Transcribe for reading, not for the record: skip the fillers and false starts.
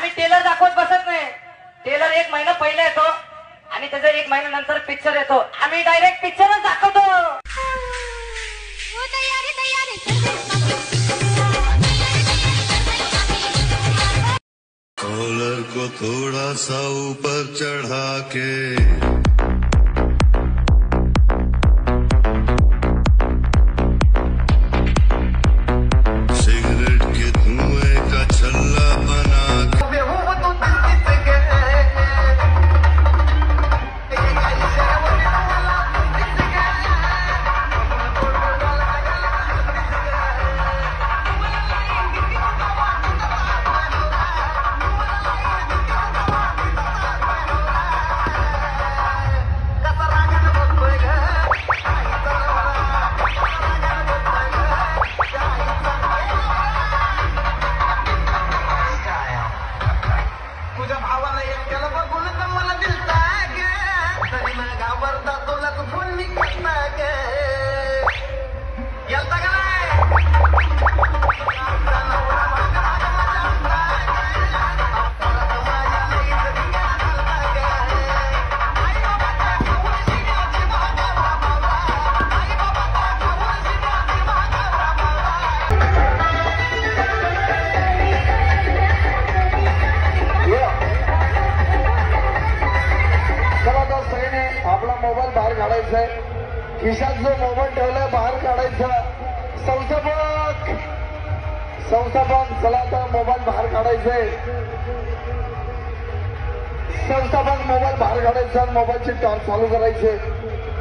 आम्ही टेलर दाखवत बसत नाही। टेलर 1 महिना पहिले येतो आणि त्याचा 1 महिन्यानंतर पिक्चर येतो। आम्ही डायरेक्ट पिक्चरच दाखवतो। कॉलर को थोड़ा सा ऊपर चढ़ा के सिगरेट के धुएं का छल्ला बना तुझ्या भावाला एकट्याला बघून तर मला दिलता ग तरी ना घाबरता तुला तू फोन मी केलता ग गेलता का आपला मोबाईल बाहेर काढायचा आहे। खिशात जो मोबाईल ठेवलाय बाहेर काढायचा। संस्थापक चला तर मोबाईल बाहेर काढायचंय। संस्थापक मोबाईल बाहेर काढायचा, मोबाईलची टॉर्च चालू करायचे।